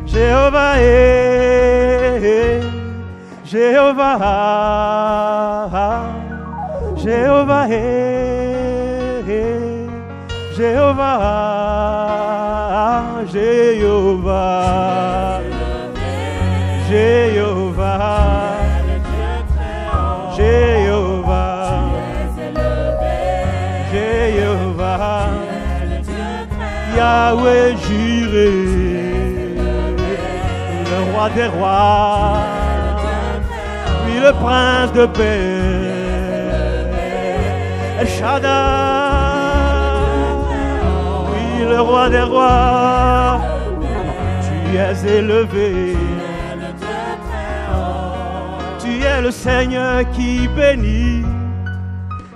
Jéhovah, Jéhovah, Jéhovah, Jéhovah, Jéhovah, Jéhovah, Jéhovah, Jéhovah, Yahweh Jireh, le roi des rois, oui le prince de paix, El Shaddai, oui le roi des rois, tu es élevé. Tu es le Seigneur qui bénit,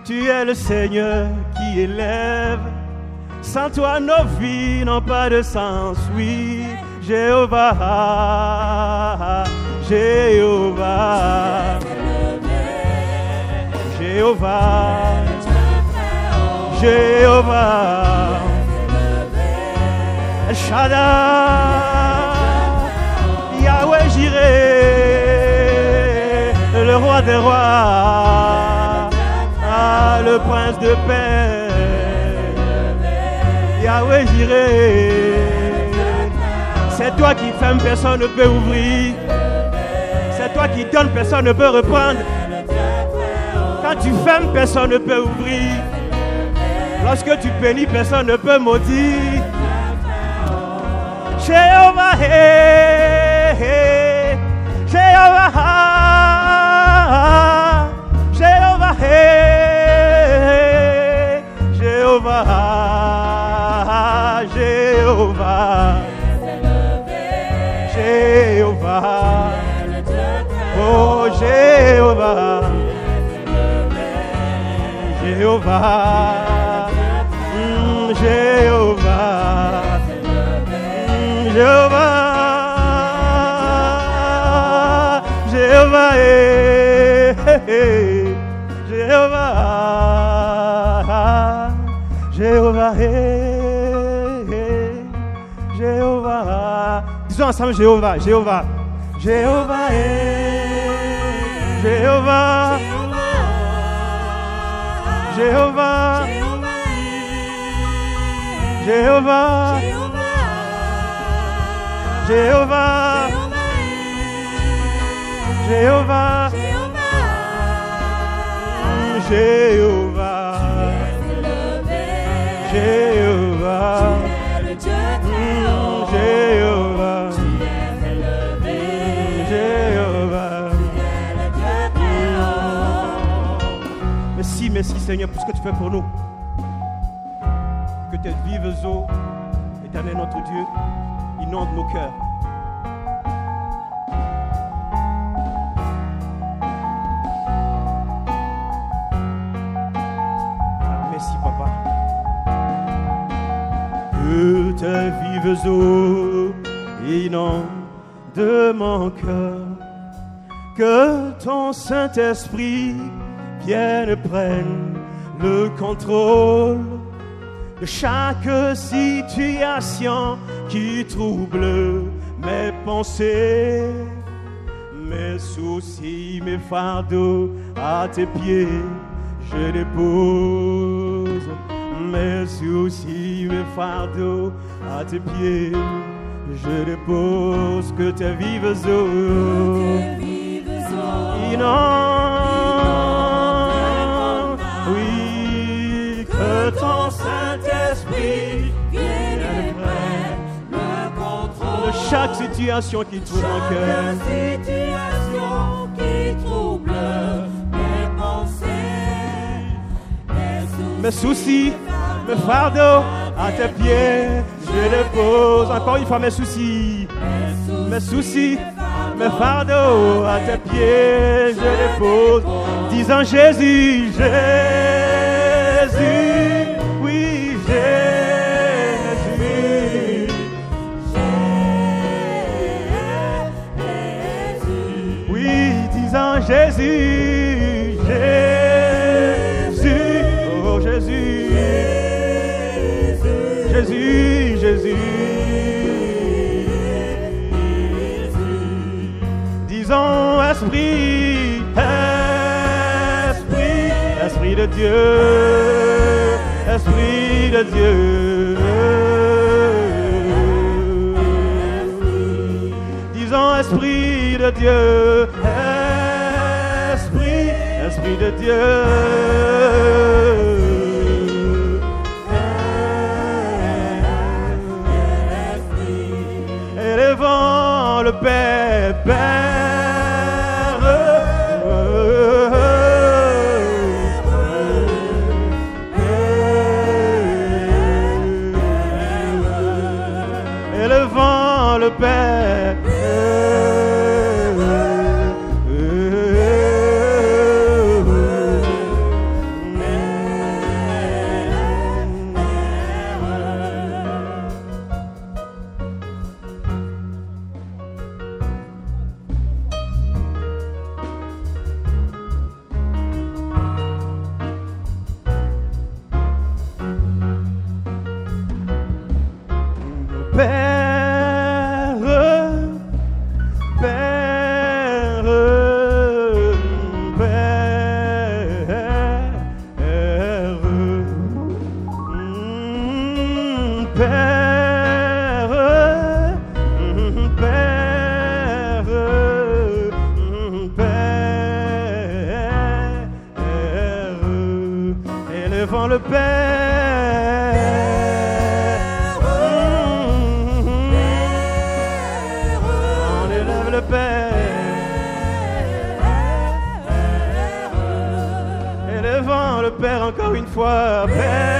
tu es le Seigneur qui élève. Sans toi, nos vies n'ont pas de sens, oui. Jéhovah, Jéhovah, Jéhovah, Jéhovah, El Shaddai, Yahweh Jireh, le roi des rois, le prince de paix, Yahweh Jireh. C'est toi qui fermes, personne ne peut ouvrir. C'est toi qui donnes, personne ne peut reprendre. Quand tu fermes, personne ne peut ouvrir. Lorsque tu bénis, personne ne peut maudire. Jéhovah, Jéhovah, Jéhovah, Jéhovah, Jéhovah, Jéhovah, oh Jéhovah, Jéhovah, Jéhovah, Jéhovah, Jéhovah, Jéhovah, Jéhovah, Jéhovah. Disons ensemble Jéhovah, Jéhovah, Jéhovah, Jéhovah, Jéhovah, Jéhovah, Jéhovah, Jéhovah, Jéhovah, Jéhovah, Jéhovah, Jéhovah. Merci, merci Seigneur pour ce que tu fais pour nous. Que tes vives eaux, Éternel notre Dieu, inondent nos cœurs. Merci Papa. Que tes vives eaux inondent mon cœur. Que ton Saint-Esprit vienne prenne le contrôle de chaque situation qui trouble mes pensées, mes soucis, mes fardeaux à tes pieds, je dépose. Mes soucis, mes fardeaux à tes pieds, je dépose. Que tes vives eaux inondent, oui, que ton Saint-Esprit vienne prendre le contrôle de chaque situation qui trouble mon cœur. Mes soucis, mes fardeaux à tes pieds, je dépose. Encore une fois mes soucis, mes fardeaux à tes pieds, je dépose. Disant Jésus, Jésus, oui Jésus, oui, disant Jésus, Jésus, oh Jésus, Jésus, Jésus, Esprit, Esprit, Esprit de Dieu, Esprit de Dieu. Disons Esprit de Dieu, Esprit, Esprit de Dieu. Élevant le Père, élevant le Père. Élevant le Père, on élève le Père, élevant le Père encore une fois, Père.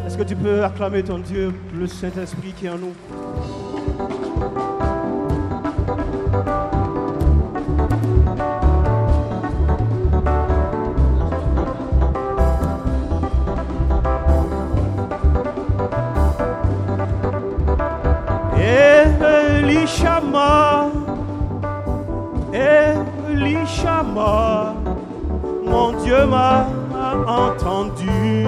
Est-ce que tu peux acclamer ton Dieu, le Saint-Esprit qui est en nous? Elishama, Elishama, mon Dieu m'a entendu.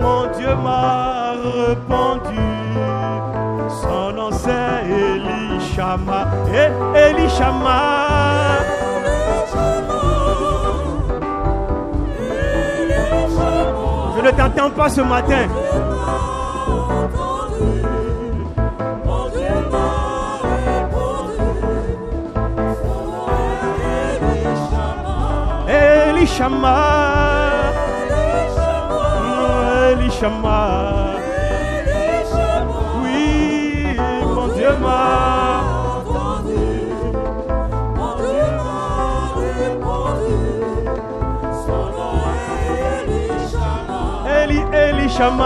Mon Dieu m'a répondu, son nom c'est Elishama, Elishama. Je ne t'entends pas ce matin. Mon Dieu m'a répondu, son nom est Elishama. Elishama, oui, mon Dieu m'a entendu, mon Dieu m'a répondu, son nom est Elishama.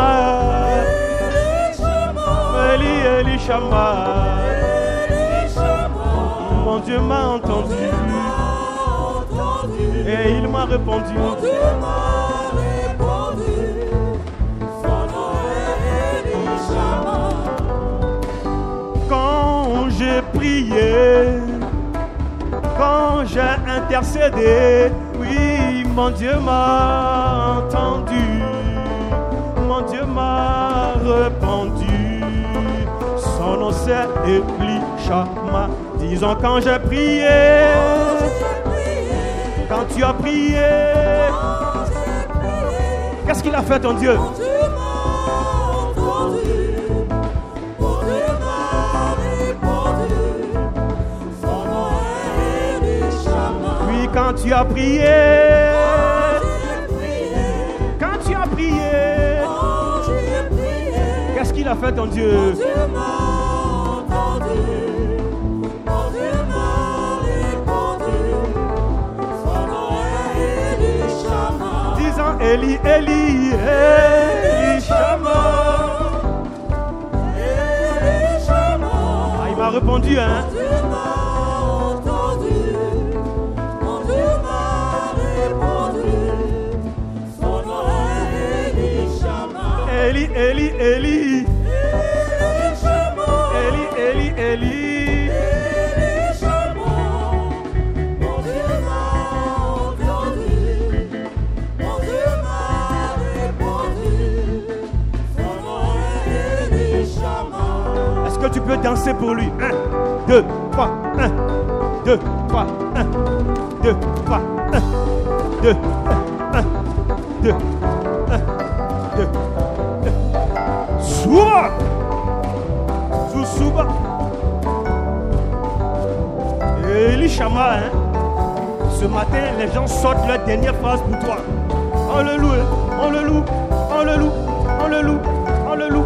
Elishama, mon Dieu m'a entendu, et il m'a répondu. Quand j'ai prié, quand j'ai intercédé, oui, mon Dieu m'a entendu, mon Dieu m'a répondu, son nom c'est Elishama. Disons quand j'ai prié, quand tu as prié, qu'est-ce qu'il a fait ton Dieu? Quand tu as prié, quand tu as prié, qu'est-ce qu'il a fait ton Dieu? Mon Dieu m'a entendu, mon Dieu m'a répondu, son nom est Elishama. Disant Eli, Eli, Elishama. Ah, il m'a répondu, hein? Eli, Eli, Eli, Eli, Eli, Eli. Mon Dieu m'a entendu, mon Est-ce que tu peux danser pour lui? 1, 2, 3, 1, 2, 3, 1, 2, 3, 1, 2, 1, 2, 1, 2, 1. Souba! Souba! Elishama, hein? Ce matin, les gens sortent leur dernière phrase pour toi. On le loue, on le loue, on le loue, on le loue, on le loue,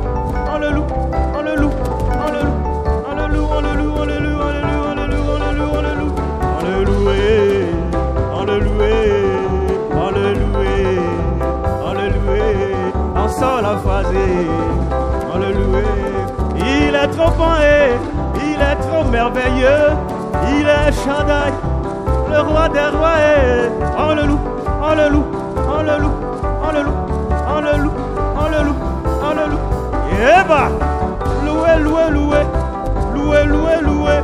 on le loue, on le loue, on le loue, on le loue, on le loue, on le loue, on le loue, on le loue, on le loue, on le loue, on le loue, on le loue, on le loue, on le loue, on sort la phrase, on le loue. Il est trop bon et il est trop merveilleux, il est Shaddai, le roi des rois, et on le loue, on le loue, on le loue, on le loue, on le loue, on le loue, on le loue. Et bah, loué, loué, loué, loué, loué, loué,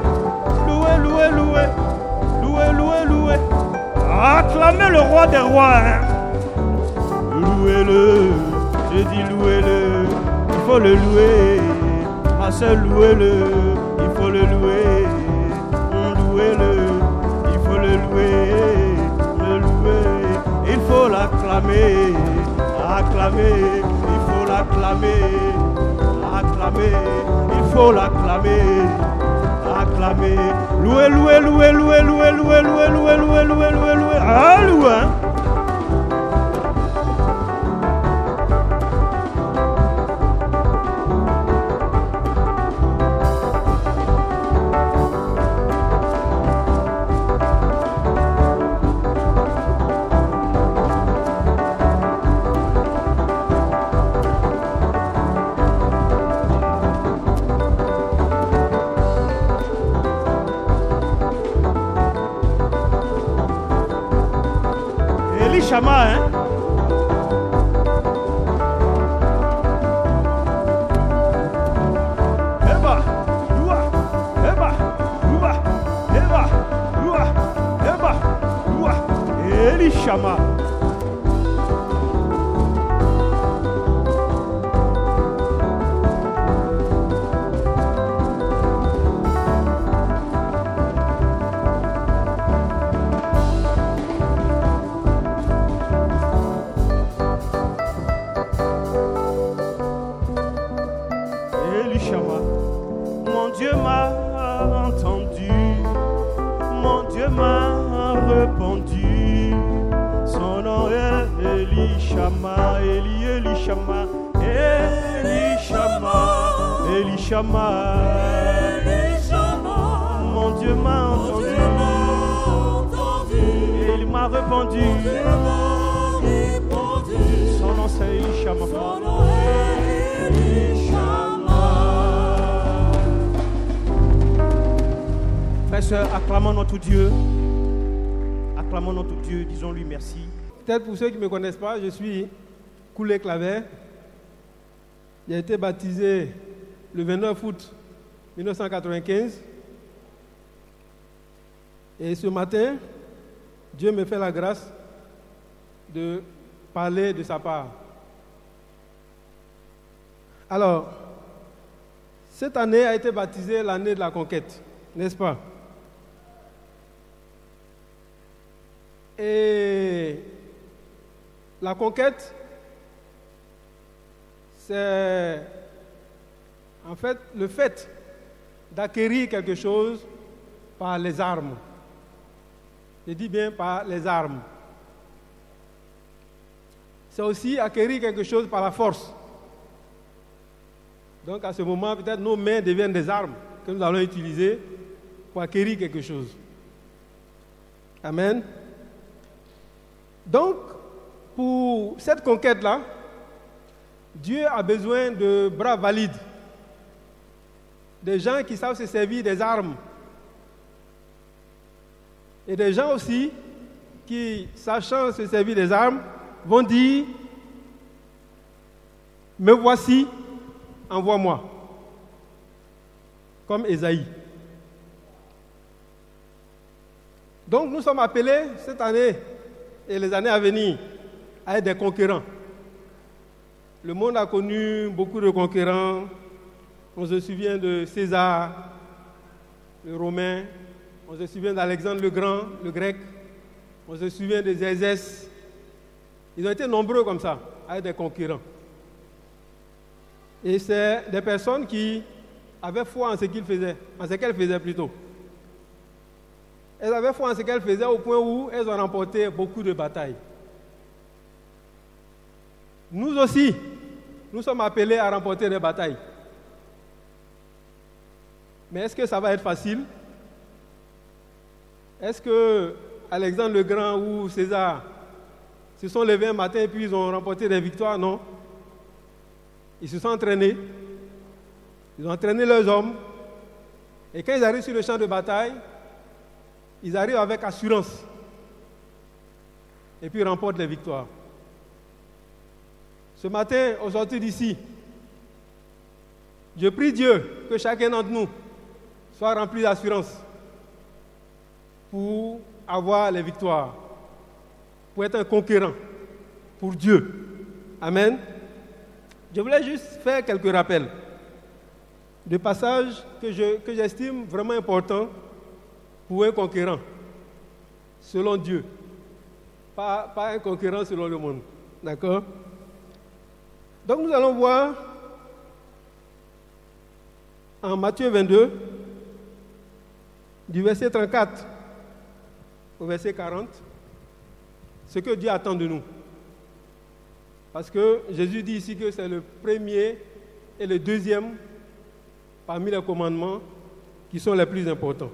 loué, loué, loué, loué, loué, loué. Acclamez le roi des rois, hein. Louez-le, je dis louez-le, il faut le louer, ma soeur louez-le, il faut le louer, louez-le, il faut le louer, il faut l'acclamer, acclamer, il faut l'acclamer, acclamer, il faut l'acclamer, acclamer, louer, louer, louer, louer, louer, louer, louer, louer, louer, louer, louer, louer, ah louer. Elishama, hein? Eba, loua, eba, loua, eba, loua, eba, loua. Elishama. Mon Dieu m'a entendu, mon Dieu m'a répondu. Son nom est Elishama, Elishama, Elishama, Elishama. Mon Dieu m'a entendu, et il m'a répondu. Son nom c'est Elishama. Frères et sœurs, acclamons notre Dieu. Acclamons notre Dieu, disons-lui merci. Peut-être pour ceux qui ne me connaissent pas, je suis Koulé Claver. J'ai été baptisé le 29 août 1995. Et ce matin, Dieu me fait la grâce de parler de sa part. Alors, cette année a été baptisée l'année de la conquête, n'est-ce pas? Et la conquête, c'est en fait le fait d'acquérir quelque chose par les armes. Je dis bien par les armes. C'est aussi acquérir quelque chose par la force. Donc à ce moment, peut-être nos mains deviennent des armes que nous allons utiliser pour acquérir quelque chose. Amen. Donc, pour cette conquête-là, Dieu a besoin de bras valides, des gens qui savent se servir des armes, et des gens aussi qui, sachant se servir des armes, vont dire « Me voici, envoie-moi », comme Ésaïe. Donc nous sommes appelés cette année et les années à venir à être des conquérants. Le monde a connu beaucoup de conquérants On se souvient de César, le Romain. On se souvient d'Alexandre le Grand, le Grec. On se souvient des Zézès. Ils ont été nombreux comme ça, avec des concurrents. Et c'est des personnes qui avaient foi en ce qu'ils faisaient, en ce qu'elles faisaient plutôt. Elles avaient foi en ce qu'elles faisaient au point où elles ont remporté beaucoup de batailles. Nous aussi, nous sommes appelés à remporter des batailles. Mais est-ce que ça va être facile? Est-ce que Alexandre le Grand ou César se sont levés un matin et puis ils ont remporté des victoires? Non. Ils se sont entraînés. Ils ont entraîné leurs hommes. Et quand ils arrivent sur le champ de bataille, ils arrivent avec assurance. Et puis ils remportent les victoires. Ce matin, au sortir d'ici, je prie Dieu que chacun d'entre nous soit rempli d'assurance pour avoir les victoires, pour être un conquérant pour Dieu. Amen. Je voulais juste faire quelques rappels de passages que j'estime vraiment importants pour un conquérant selon Dieu, pas un conquérant selon le monde. D'accord? Donc nous allons voir en Matthieu 22, du verset 34 au verset 40, ce que Dieu attend de nous. Parce que Jésus dit ici que c'est le premier et le deuxième parmi les commandements qui sont les plus importants.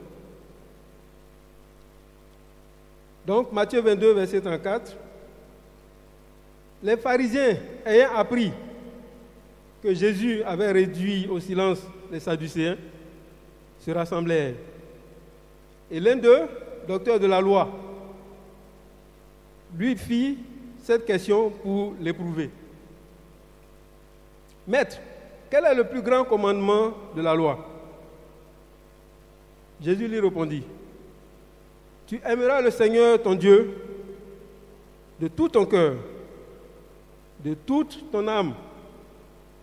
Donc Matthieu 22, verset 34. Les pharisiens, ayant appris que Jésus avait réduit au silence les Sadducéens, se rassemblèrent. Et l'un d'eux, docteur de la loi, lui fit cette question pour l'éprouver. Maître, quel est le plus grand commandement de la loi? Jésus lui répondit, tu aimeras le Seigneur ton Dieu de tout ton cœur, de toute ton âme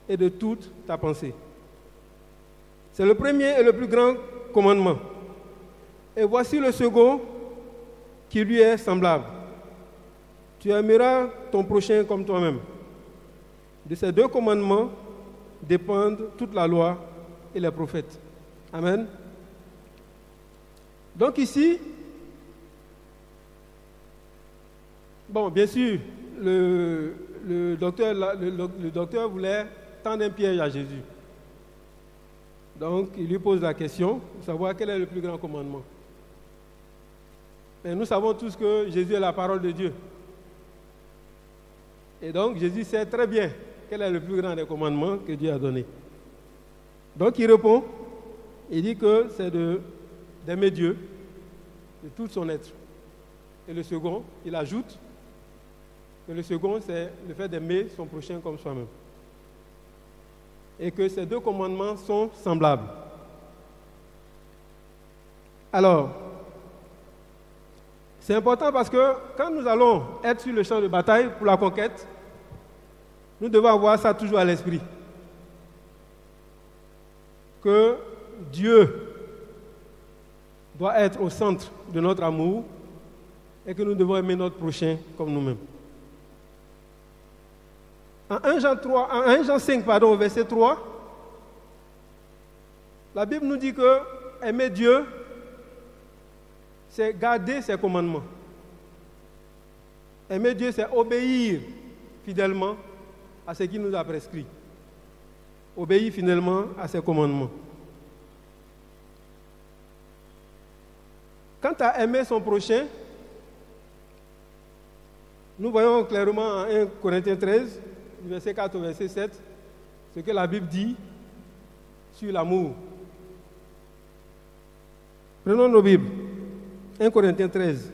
et de toute ta pensée. C'est le premier et le plus grand commandement. Et voici le second qui lui est semblable. Tu aimeras ton prochain comme toi-même. De ces deux commandements dépendent toute la loi et les prophètes. Amen. Donc ici, bon, bien sûr, le docteur voulait tendre un piège à Jésus. Donc, il lui pose la question de savoir quel est le plus grand commandement. Mais nous savons tous que Jésus est la parole de Dieu. Et donc, Jésus sait très bien quel est le plus grand des commandements que Dieu a donné. Donc, il répond, il dit que c'est d'aimer Dieu de tout son être. Et le second, il ajoute que le second, c'est le fait d'aimer son prochain comme soi-même. Et que ces deux commandements sont semblables. Alors, c'est important parce que quand nous allons être sur le champ de bataille pour la conquête, nous devons avoir ça toujours à l'esprit. Que Dieu doit être au centre de notre amour et que nous devons aimer notre prochain comme nous-mêmes. En 1 Jean 5, au verset 3, la Bible nous dit que aimer Dieu, c'est garder ses commandements. Aimer Dieu, c'est obéir fidèlement à ce qu'il nous a prescrit. Obéir fidèlement à ses commandements. Quant à aimer son prochain, nous voyons clairement en 1 Corinthiens 13, du verset 4 au verset 7, ce que la Bible dit sur l'amour. Prenons nos Bibles. 1 Corinthiens 13,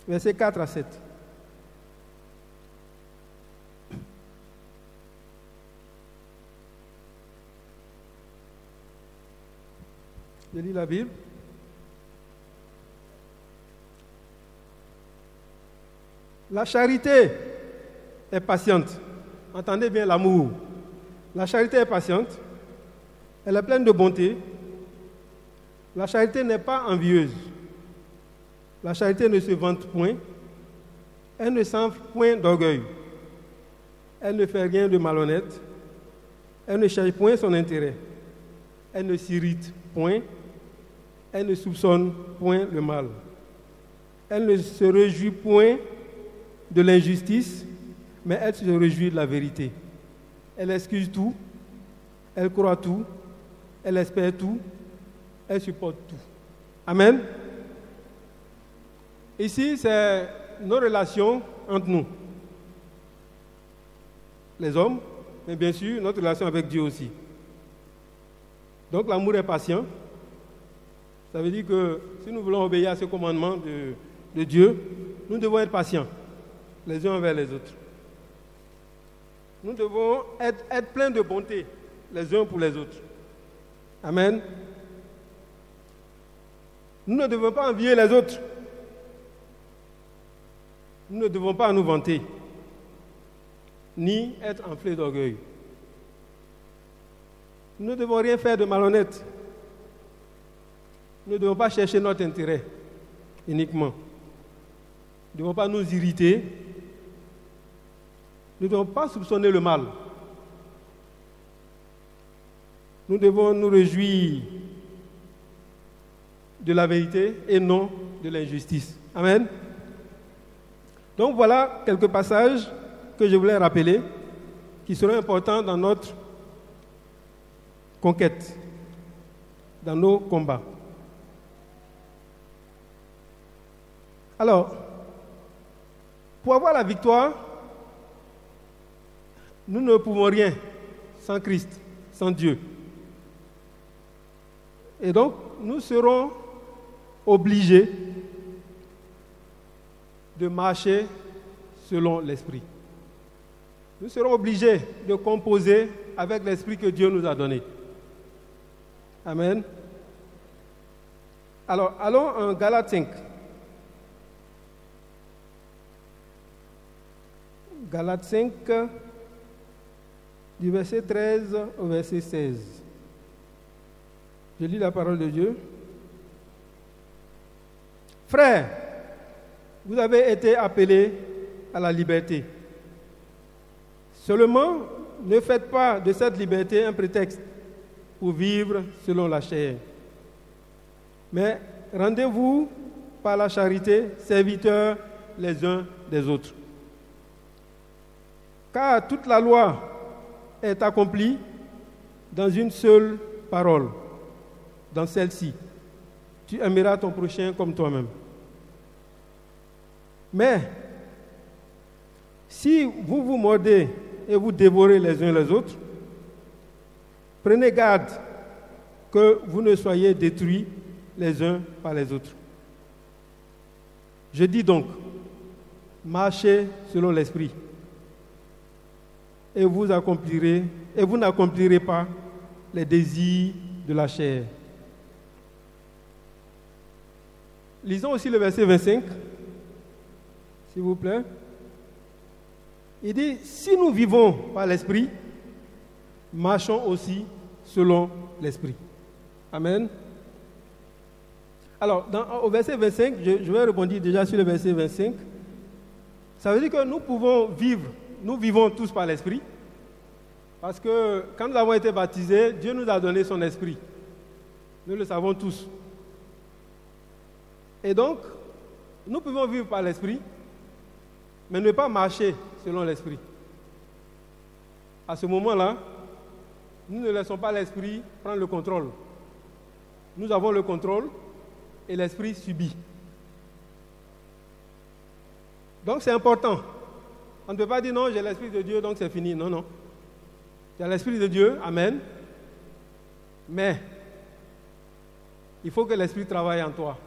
verset 4 à 7. Je lis la Bible. La charité est patiente. entendez bien l'amour. La charité est patiente, elle est pleine de bonté. La charité n'est pas envieuse. La charité ne se vante point. Elle ne s'enfle point d'orgueil. Elle ne fait rien de malhonnête. Elle ne cherche point son intérêt. Elle ne s'irrite point. Elle ne soupçonne point le mal. Elle ne se réjouit point de l'injustice, mais elle se réjouit de la vérité. Elle excuse tout. Elle croit tout. Elle espère tout. Elle supporte tout. Amen. Ici, c'est nos relations entre nous. Les hommes, mais bien sûr, notre relation avec Dieu aussi. Donc, l'amour est patient. Ça veut dire que si nous voulons obéir à ce commandement de Dieu, nous devons être patients, les uns envers les autres. Nous devons être pleins de bonté, les uns pour les autres. Amen. Nous ne devons pas envier les autres. Nous ne devons pas nous vanter, ni être enflés d'orgueil. Nous ne devons rien faire de malhonnête. Nous ne devons pas chercher notre intérêt uniquement. Nous ne devons pas nous irriter. Nous ne devons pas soupçonner le mal. Nous devons nous réjouir de la vérité et non de l'injustice. Amen. Donc voilà quelques passages que je voulais rappeler qui seront importants dans notre conquête, dans nos combats. Alors, pour avoir la victoire, nous ne pouvons rien sans Christ, sans Dieu. Et donc, nous serons obligés de marcher selon l'Esprit. Nous serons obligés de composer avec l'Esprit que Dieu nous a donné. Amen. Alors, allons en Galates 5. Galates 5, du verset 13 au verset 16. Je lis la parole de Dieu. Frères, vous avez été appelés à la liberté. Seulement, ne faites pas de cette liberté un prétexte pour vivre selon la chair. Mais rendez-vous par la charité serviteurs les uns des autres. Car toute la loi est accomplie dans une seule parole, dans celle-ci. Tu aimeras ton prochain comme toi-même. Mais, si vous vous mordez et vous dévorez les uns les autres, prenez garde que vous ne soyez détruits les uns par les autres. Je dis donc, marchez selon l'Esprit, et vous n'accomplirez pas les désirs de la chair. Lisons aussi le verset 25, s'il vous plaît. Il dit, si nous vivons par l'Esprit, marchons aussi selon l'Esprit. Amen. Alors, au verset 25, je vais rebondir déjà sur le verset 25. Ça veut dire que nous vivons tous par l'Esprit, parce que quand nous avons été baptisés, Dieu nous a donné son Esprit. Nous le savons tous. Et donc, nous pouvons vivre par l'Esprit, mais ne pas marcher selon l'Esprit. À ce moment-là, nous ne laissons pas l'Esprit prendre le contrôle. Nous avons le contrôle et l'Esprit subit. Donc c'est important. On ne peut pas dire non, j'ai l'Esprit de Dieu, donc c'est fini. Non, non. Tu as l'Esprit de Dieu, amen. Mais il faut que l'Esprit travaille en toi.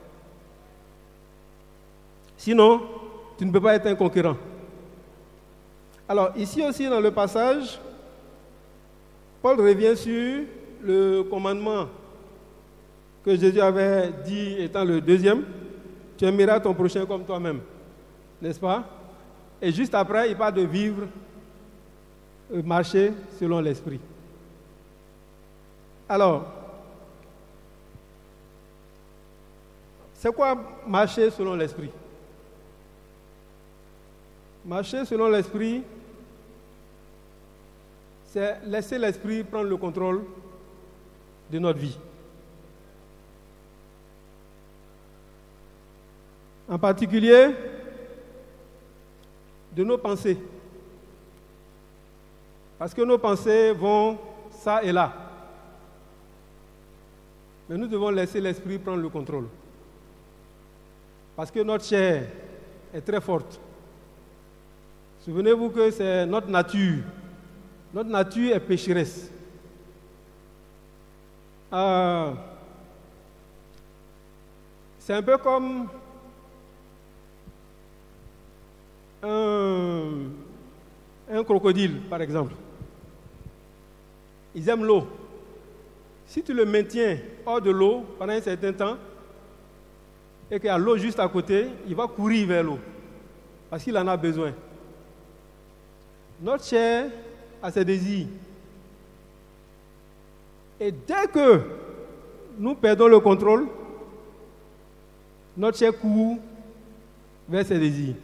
Sinon, tu ne peux pas être un concurrent. Alors, ici aussi dans le passage, Paul revient sur le commandement que Jésus avait dit étant le deuxième. Tu aimeras ton prochain comme toi-même. N'est-ce pas? Et juste après, il parle de vivre marcher selon l'esprit. Alors, c'est quoi marcher selon l'esprit? Marcher selon l'esprit, c'est laisser l'esprit prendre le contrôle de notre vie. En particulier, de nos pensées. Parce que nos pensées vont ça et là. Mais nous devons laisser l'esprit prendre le contrôle. Parce que notre chair est très forte. Souvenez-vous que c'est notre nature. Notre nature est pécheresse. C'est un peu comme un crocodile, par exemple. Ils aiment l'eau. Si tu le maintiens hors de l'eau pendant un certain temps, et qu'il y a l'eau juste à côté, il va courir vers l'eau, parce qu'il en a besoin. Notre chair a ses désirs. Et dès que nous perdons le contrôle, notre chair court vers ses désirs.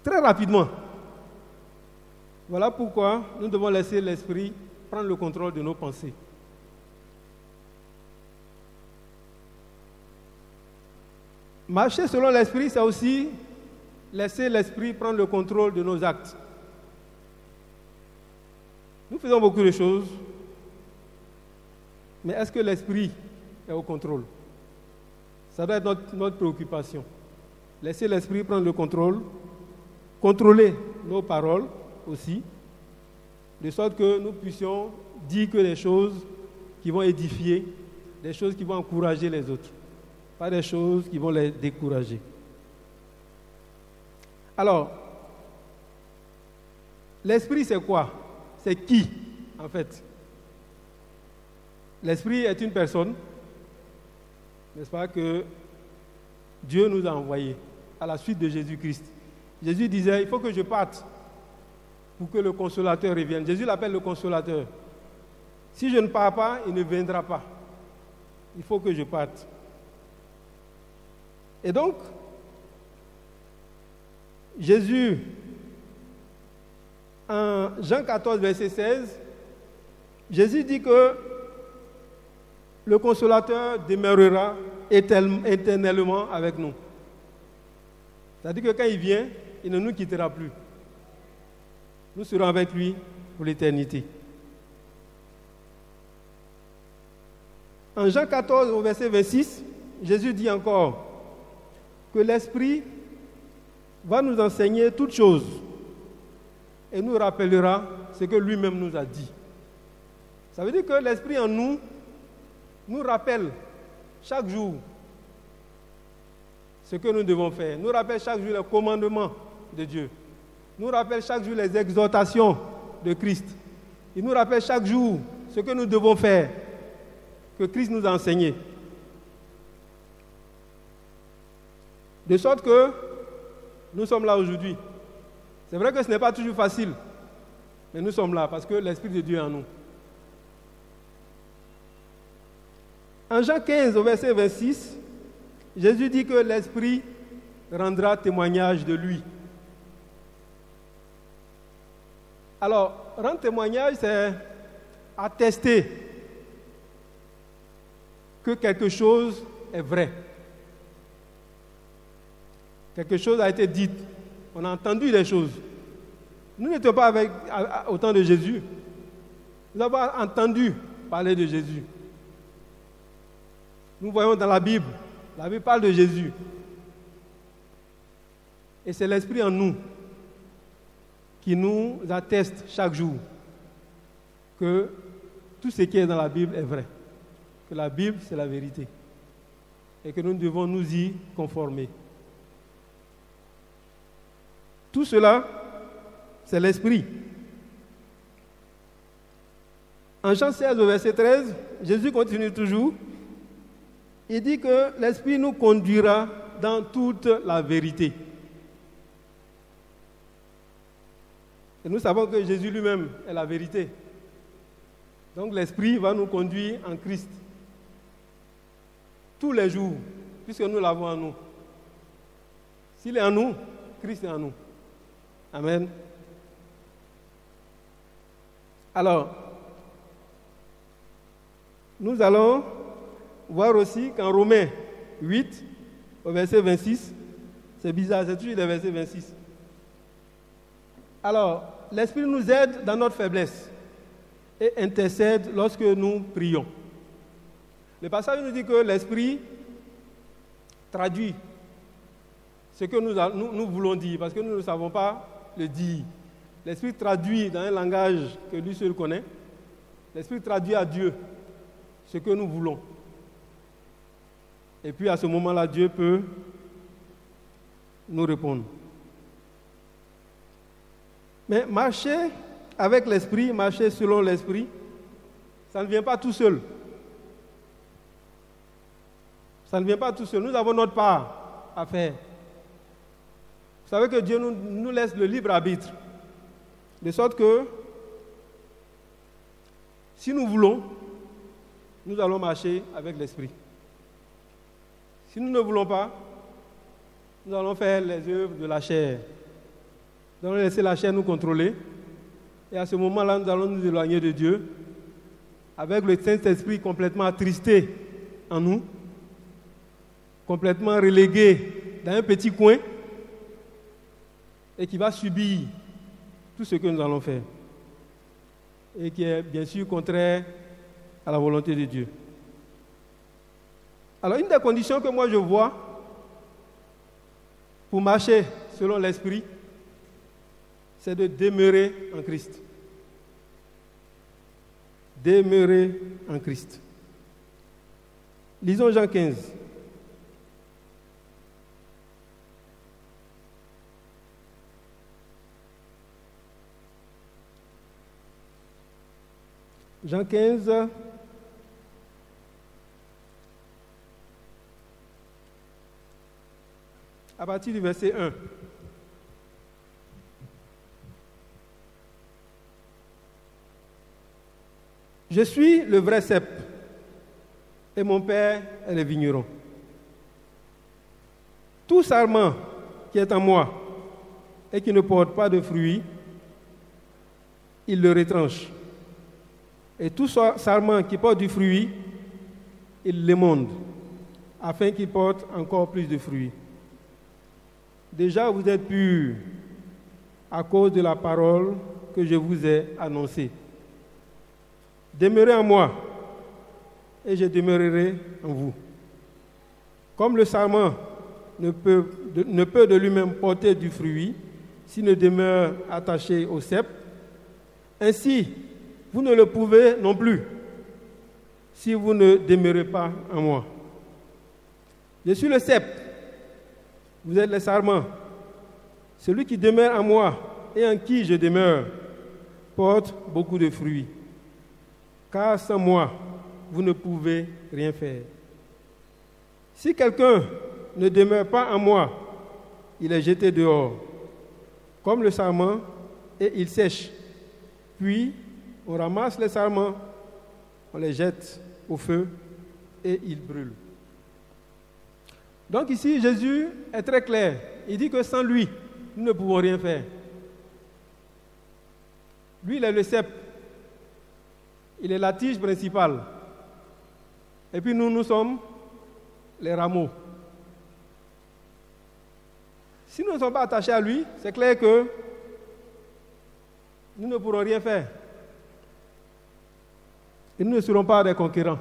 Très rapidement. Voilà pourquoi nous devons laisser l'esprit prendre le contrôle de nos pensées. Marcher selon l'esprit, c'est aussi laisser l'esprit prendre le contrôle de nos actes. Nous faisons beaucoup de choses, mais est-ce que l'esprit est au contrôle? Ça doit être notre préoccupation. Laisser l'esprit prendre le contrôle, contrôler nos paroles aussi, de sorte que nous puissions dire que des choses qui vont édifier, des choses qui vont encourager les autres, pas des choses qui vont les décourager. Alors, l'esprit c'est quoi? C'est qui, en fait? L'esprit est une personne, n'est-ce pas, que Dieu nous a envoyé à la suite de Jésus-Christ. Jésus disait, il faut que je parte pour que le consolateur revienne. Jésus l'appelle le consolateur. Si je ne pars pas, il ne viendra pas. Il faut que je parte. Et donc, Jésus, en Jean 14, verset 16, Jésus dit que le consolateur demeurera éternellement avec nous. C'est-à-dire que quand il vient, il ne nous quittera plus. Nous serons avec lui pour l'éternité. En Jean 14, au verset 26, Jésus dit encore que l'Esprit va nous enseigner toutes choses et nous rappellera ce que lui-même nous a dit. Ça veut dire que l'Esprit en nous nous rappelle chaque jour ce que nous devons faire, nous rappelle chaque jour les commandements de Dieu, nous rappelle chaque jour les exhortations de Christ. Il nous rappelle chaque jour ce que nous devons faire, que Christ nous a enseigné. De sorte que nous sommes là aujourd'hui. C'est vrai que ce n'est pas toujours facile, mais nous sommes là parce que l'Esprit de Dieu est en nous. En Jean 15, au verset 26, Jésus dit que l'Esprit rendra témoignage de lui. Alors, rendre témoignage, c'est attester que quelque chose est vrai. Quelque chose a été dit. On a entendu des choses. Nous n'étions pas au temps de Jésus. Nous avons entendu parler de Jésus. Nous voyons dans la Bible parle de Jésus. Et c'est l'Esprit en nous qui nous atteste chaque jour que tout ce qui est dans la Bible est vrai. Que la Bible, c'est la vérité. Et que nous devons nous y conformer. Tout cela, c'est l'Esprit. En Jean 16, au verset 13, Jésus continue toujours. Il dit que l'Esprit nous conduira dans toute la vérité. Et nous savons que Jésus lui-même est la vérité. Donc l'Esprit va nous conduire en Christ tous les jours, puisque nous l'avons en nous. S'il est en nous, Christ est en nous. Amen. Alors, nous allons voir aussi qu'en Romains 8, au verset 26, c'est bizarre, c'est toujours le verset 26. Alors, l'Esprit nous aide dans notre faiblesse et intercède lorsque nous prions. Le passage nous dit que l'Esprit traduit ce que nous voulons dire, parce que nous ne savons pas le dire. L'Esprit traduit dans un langage que lui seul connaît. L'Esprit traduit à Dieu ce que nous voulons. Et puis à ce moment-là, Dieu peut nous répondre. Mais marcher avec l'Esprit, marcher selon l'Esprit, ça ne vient pas tout seul. Ça ne vient pas tout seul. Nous avons notre part à faire. Vous savez que Dieu nous laisse le libre arbitre. De sorte que, si nous voulons, nous allons marcher avec l'Esprit. Si nous ne voulons pas, nous allons faire les œuvres de la chair. Nous allons laisser la chair nous contrôler. Et à ce moment-là, nous allons nous éloigner de Dieu avec le Saint-Esprit complètement attristé en nous, complètement relégué dans un petit coin et qui va subir tout ce que nous allons faire et qui est bien sûr contraire à la volonté de Dieu. Alors, une des conditions que moi je vois pour marcher selon l'Esprit, c'est de demeurer en Christ. Demeurer en Christ. Lisons Jean 15. Jean 15, à partir du verset 1. Je suis le vrai cep et mon père est le vigneron. Tout sarment qui est en moi et qui ne porte pas de fruits, il le retranche. Et tout sarment qui porte du fruit, il l'émonde, afin qu'il porte encore plus de fruits. Déjà vous êtes purs à cause de la parole que je vous ai annoncée. Demeurez en moi, et je demeurerai en vous. Comme le sarment ne peut de lui-même porter du fruit s'il ne demeure attaché au cep, ainsi vous ne le pouvez non plus si vous ne demeurez pas en moi. Je suis le cep, vous êtes les sarments. Celui qui demeure en moi et en qui je demeure porte beaucoup de fruits. Car sans moi, vous ne pouvez rien faire. Si quelqu'un ne demeure pas en moi, il est jeté dehors, comme le sarment, et il sèche. Puis, on ramasse les sarments, on les jette au feu, et ils brûlent. Donc ici, Jésus est très clair. Il dit que sans lui, nous ne pouvons rien faire. Lui, il est le cep. Il est la tige principale. Et puis nous sommes les rameaux. Si nous ne sommes pas attachés à lui, c'est clair que nous ne pourrons rien faire. Et nous ne serons pas des conquérants.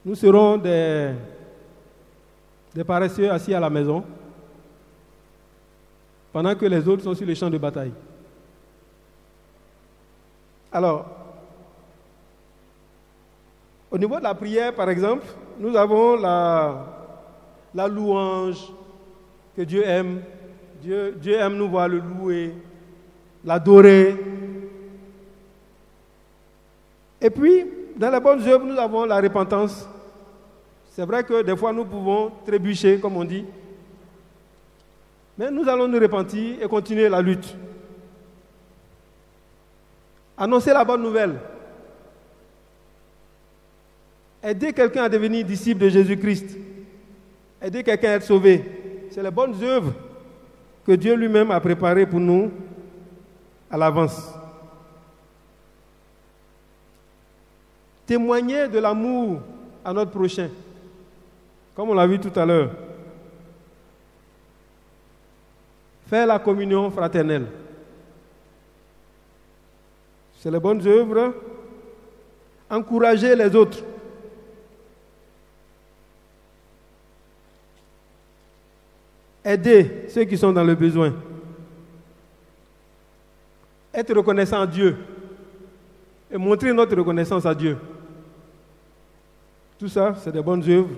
Nous serons des paresseux assis à la maison, pendant que les autres sont sur les champs de bataille. Alors, au niveau de la prière, par exemple, nous avons la louange que Dieu aime. Dieu aime nous voir le louer, l'adorer. Et puis, dans les bonnes œuvres, nous avons la repentance. C'est vrai que des fois, nous pouvons trébucher, comme on dit. Mais nous allons nous repentir et continuer la lutte. Annoncer la bonne nouvelle. Aider quelqu'un à devenir disciple de Jésus-Christ. Aider quelqu'un à être sauvé. C'est les bonnes œuvres que Dieu lui-même a préparées pour nous à l'avance. Témoigner de l'amour à notre prochain, comme on l'a vu tout à l'heure. Faire la communion fraternelle. C'est les bonnes œuvres. Encourager les autres. Aider ceux qui sont dans le besoin. Être reconnaissant à Dieu et montrer notre reconnaissance à Dieu. Tout ça, c'est des bonnes œuvres.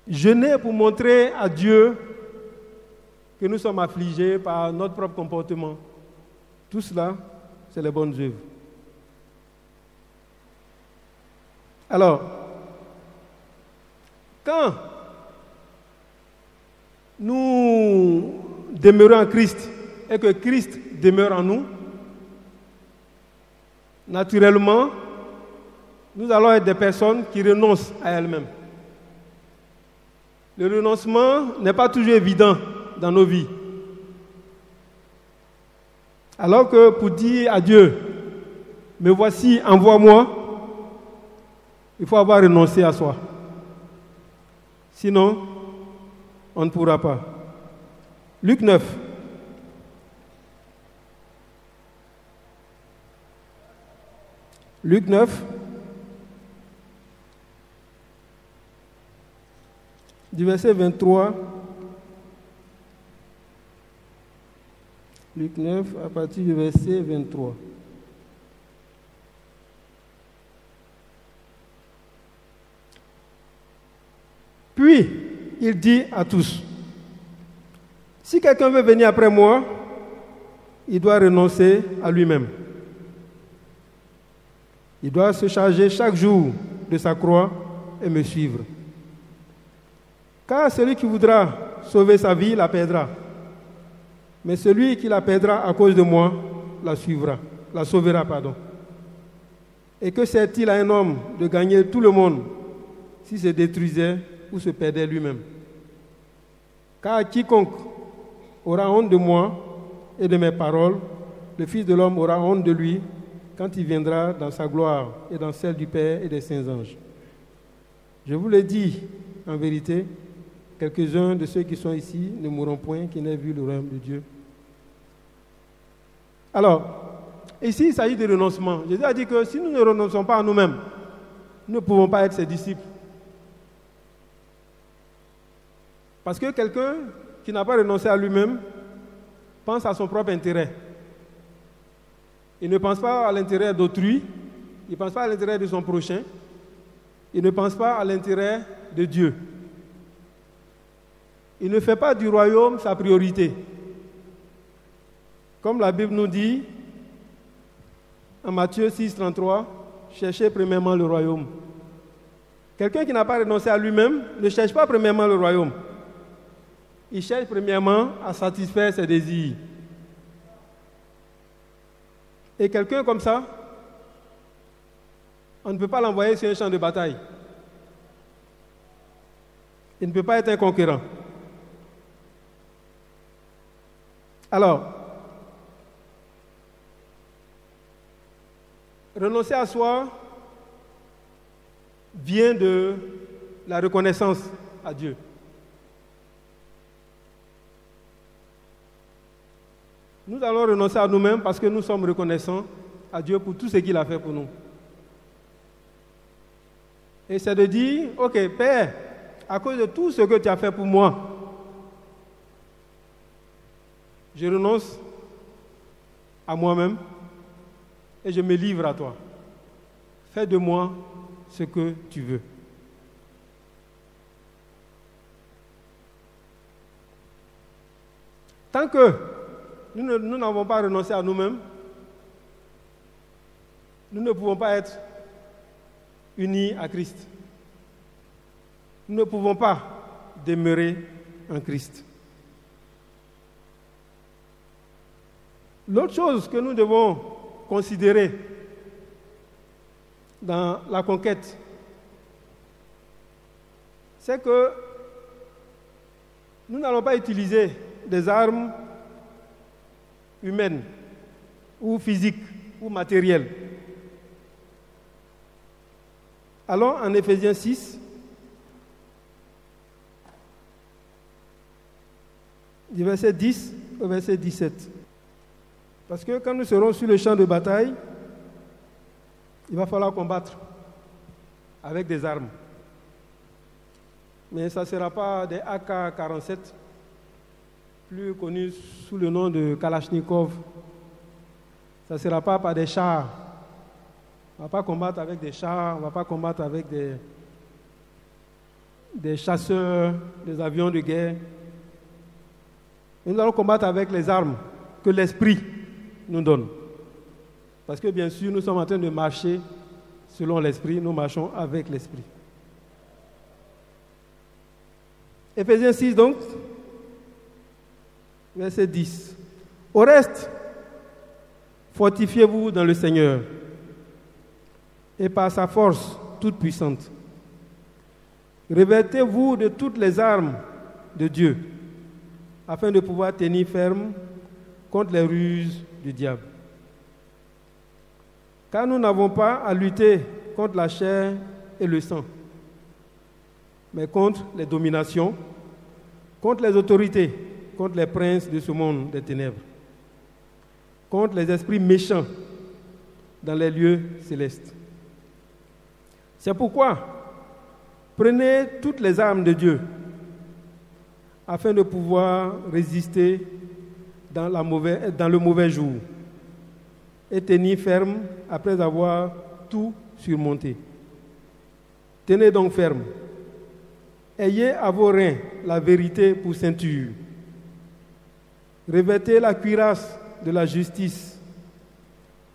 Jeûner pour montrer à Dieu que nous sommes affligés par notre propre comportement. Tout cela, c'est les bonnes œuvres. Alors, quand nous demeurons en Christ et que Christ demeure en nous, naturellement, nous allons être des personnes qui renoncent à elles-mêmes. Le renoncement n'est pas toujours évident dans nos vies. Alors que pour dire à Dieu, me voici, envoie-moi, il faut avoir renoncé à soi. Sinon, on ne pourra pas. Luc 9. Luc 9. Du verset 23. Luc 9, à partir du verset 23. Puis, il dit à tous, si quelqu'un veut venir après moi, il doit renoncer à lui-même. Il doit se charger chaque jour de sa croix et me suivre. Car celui qui voudra sauver sa vie la perdra. Mais celui qui la perdra à cause de moi la sauvera. Et que sert-il à un homme de gagner tout le monde s'il se détruisait ou se perdait lui-même? Car quiconque aura honte de moi et de mes paroles, le Fils de l'homme aura honte de lui quand il viendra dans sa gloire et dans celle du Père et des saints anges. Je vous le dis en vérité, quelques-uns de ceux qui sont ici ne mourront point, qui n'aient vu le royaume de Dieu. Alors, ici, il s'agit de renoncement. Jésus a dit que si nous ne renonçons pas à nous-mêmes, nous ne pouvons pas être ses disciples. Parce que quelqu'un qui n'a pas renoncé à lui-même pense à son propre intérêt. Il ne pense pas à l'intérêt d'autrui, il ne pense pas à l'intérêt de son prochain, il ne pense pas à l'intérêt de Dieu. Il ne fait pas du royaume sa priorité. Comme la Bible nous dit, en Matthieu 6, 33, cherchez premièrement le royaume. Quelqu'un qui n'a pas renoncé à lui-même ne cherche pas premièrement le royaume. Il cherche premièrement à satisfaire ses désirs. Et quelqu'un comme ça, on ne peut pas l'envoyer sur un champ de bataille. Il ne peut pas être un conquérant. Alors, renoncer à soi vient de la reconnaissance à Dieu. Nous allons renoncer à nous-mêmes parce que nous sommes reconnaissants à Dieu pour tout ce qu'il a fait pour nous. Et c'est de dire, ok, Père, à cause de tout ce que tu as fait pour moi, je renonce à moi-même et je me livre à toi. Fais de moi ce que tu veux. Tant que nous n'avons pas renoncé à nous-mêmes, nous ne pouvons pas être unis à Christ. Nous ne pouvons pas demeurer en Christ. L'autre chose que nous devons considérer dans la conquête, c'est que nous n'allons pas utiliser des armes humaines ou physiques ou matérielles. Allons en Éphésiens 6, du verset 10 au verset 17. Parce que quand nous serons sur le champ de bataille, il va falloir combattre avec des armes. Mais ça ne sera pas des AK-47, plus connus sous le nom de Kalachnikov. Ça ne sera pas par des chars. On ne va pas combattre avec des chars, on ne va pas combattre avec des chasseurs, des avions de guerre. Nous allons combattre avec les armes que l'Esprit nous donne. Parce que bien sûr, nous sommes en train de marcher selon l'Esprit, nous marchons avec l'Esprit. Éphésiens 6 donc, verset 10. Au reste, fortifiez-vous dans le Seigneur et par sa force toute puissante. Revêtez-vous de toutes les armes de Dieu afin de pouvoir tenir ferme contre les ruses du diable. Car nous n'avons pas à lutter contre la chair et le sang, mais contre les dominations, contre les autorités, contre les princes de ce monde des ténèbres, contre les esprits méchants dans les lieux célestes. C'est pourquoi, prenez toutes les armes de Dieu afin de pouvoir résister dans le mauvais jour et tenir ferme après avoir tout surmonté. Tenez donc ferme. Ayez à vos reins la vérité pour ceinture. Revêtez la cuirasse de la justice.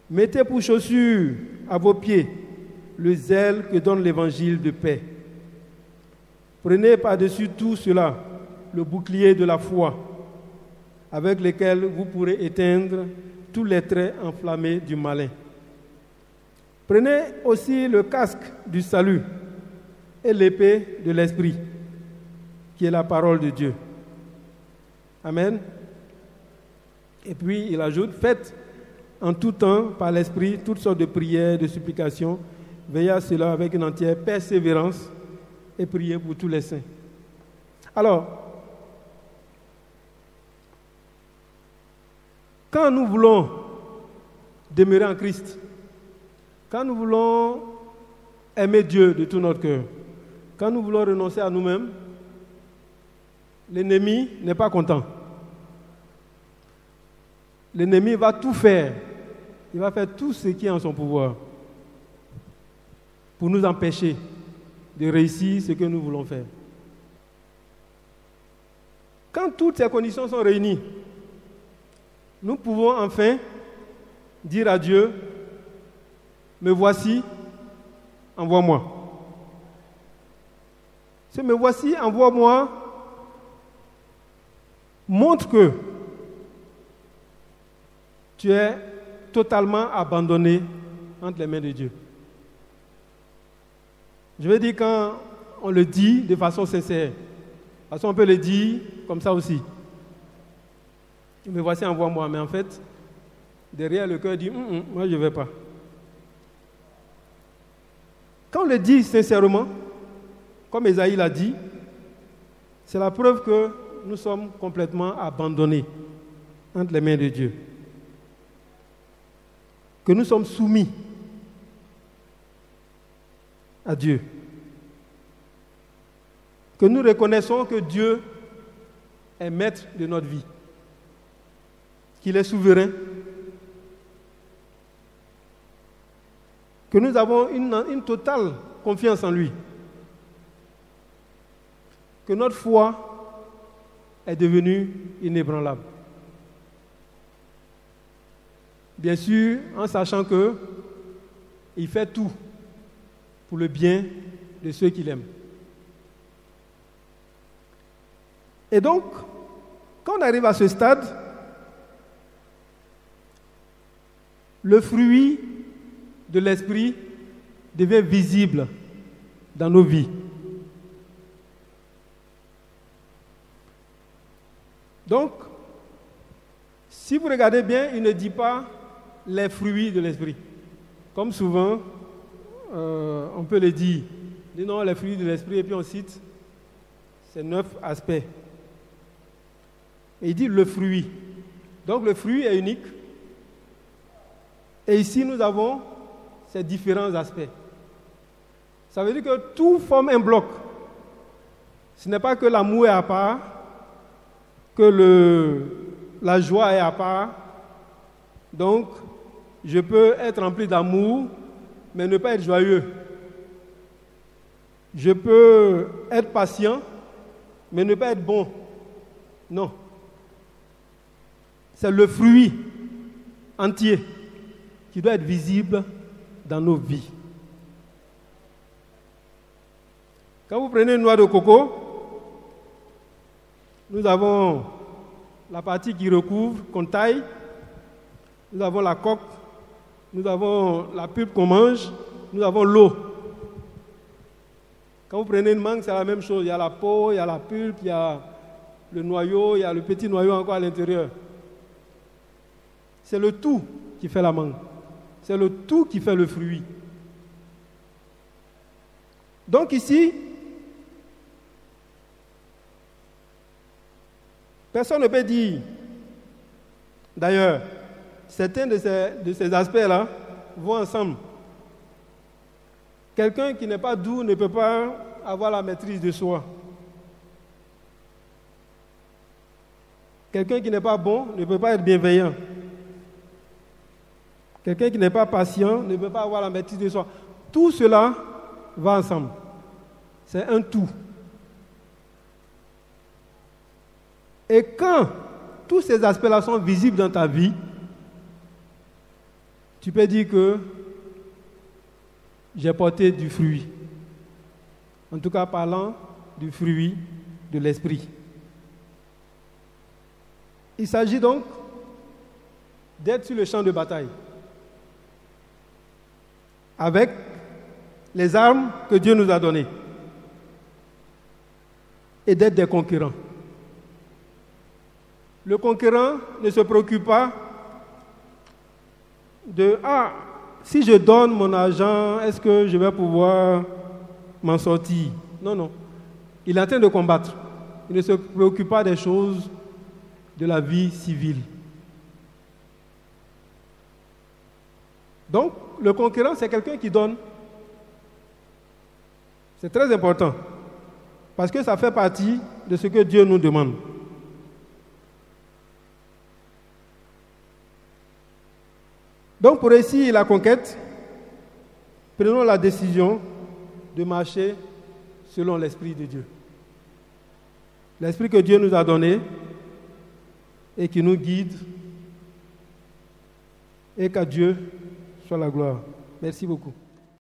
Mettez pour chaussure à vos pieds le zèle que donne l'évangile de paix. Prenez par-dessus tout cela le bouclier de la foi, avec lequel vous pourrez éteindre tous les traits enflammés du malin. Prenez aussi le casque du salut et l'épée de l'Esprit, qui est la parole de Dieu. Amen. Et puis il ajoute, faites en tout temps par l'Esprit toutes sortes de prières, de supplications, veillez à cela avec une entière persévérance et priez pour tous les saints. Alors, quand nous voulons demeurer en Christ, quand nous voulons aimer Dieu de tout notre cœur, quand nous voulons renoncer à nous-mêmes, l'ennemi n'est pas content. L'ennemi va tout faire. Il va faire tout ce qui est en son pouvoir pour nous empêcher de réussir ce que nous voulons faire. Quand toutes ces conditions sont réunies, nous pouvons enfin dire à Dieu, me voici, envoie-moi. Ce me voici, envoie-moi montre que tu es totalement abandonné entre les mains de Dieu. Je veux dire, quand on le dit de façon sincère, de toute façon on peut le dire comme ça aussi. Me voici, envoie-moi. Mais en fait, derrière le cœur dit, moi je ne vais pas. Quand on le dit sincèrement, comme Esaïe l'a dit, c'est la preuve que nous sommes complètement abandonnés entre les mains de Dieu. Que nous sommes soumis à Dieu. Que nous reconnaissons que Dieu est maître de notre vie. Qu'il est souverain. Que nous avons une totale confiance en lui. Que notre foi est devenue inébranlable. Bien sûr, en sachant qu'il fait tout pour le bien de ceux qu'il aime. Et donc, quand on arrive à ce stade, le fruit de l'esprit devient visible dans nos vies. Donc, si vous regardez bien, il ne dit pas les fruits de l'esprit. Comme souvent, on peut le dire. Il dit non, les fruits de l'esprit, et puis on cite ces 9 aspects. Et il dit le fruit. Donc le fruit est unique. Et ici, nous avons ces différents aspects. Ça veut dire que tout forme un bloc. Ce n'est pas que l'amour est à part, que la joie est à part. Donc, je peux être rempli d'amour, mais ne pas être joyeux. Je peux être patient, mais ne pas être bon. Non. C'est le fruit entier qui doit être visible dans nos vies. Quand vous prenez une noix de coco, nous avons la partie qui recouvre, qu'on taille, nous avons la coque, nous avons la pulpe qu'on mange, nous avons l'eau. Quand vous prenez une mangue, c'est la même chose. Il y a la peau, il y a la pulpe, il y a le noyau, il y a le petit noyau encore à l'intérieur. C'est le tout qui fait la mangue. C'est le tout qui fait le fruit. Donc ici, personne ne peut dire, d'ailleurs, certains de ces aspects-là vont ensemble. Quelqu'un qui n'est pas doux ne peut pas avoir la maîtrise de soi. Quelqu'un qui n'est pas bon ne peut pas être bienveillant. Quelqu'un qui n'est pas patient ne peut pas avoir la maîtrise de soi. Tout cela va ensemble. C'est un tout. Et quand tous ces aspects-là sont visibles dans ta vie, tu peux dire que j'ai porté du fruit. En tout cas, parlant du fruit de l'esprit. Il s'agit donc d'être sur le champ de bataille avec les armes que Dieu nous a données et d'être des conquérants. Le conquérant ne se préoccupe pas de si je donne mon argent, est-ce que je vais pouvoir m'en sortir? Non, non. Il est en train de combattre. Il ne se préoccupe pas des choses de la vie civile. Donc, le conquérant, c'est quelqu'un qui donne. C'est très important. Parce que ça fait partie de ce que Dieu nous demande. Donc, pour réussir la conquête, prenons la décision de marcher selon l'Esprit de Dieu. L'Esprit que Dieu nous a donné et qui nous guide. Et qu'à Dieu soit la gloire. Merci beaucoup.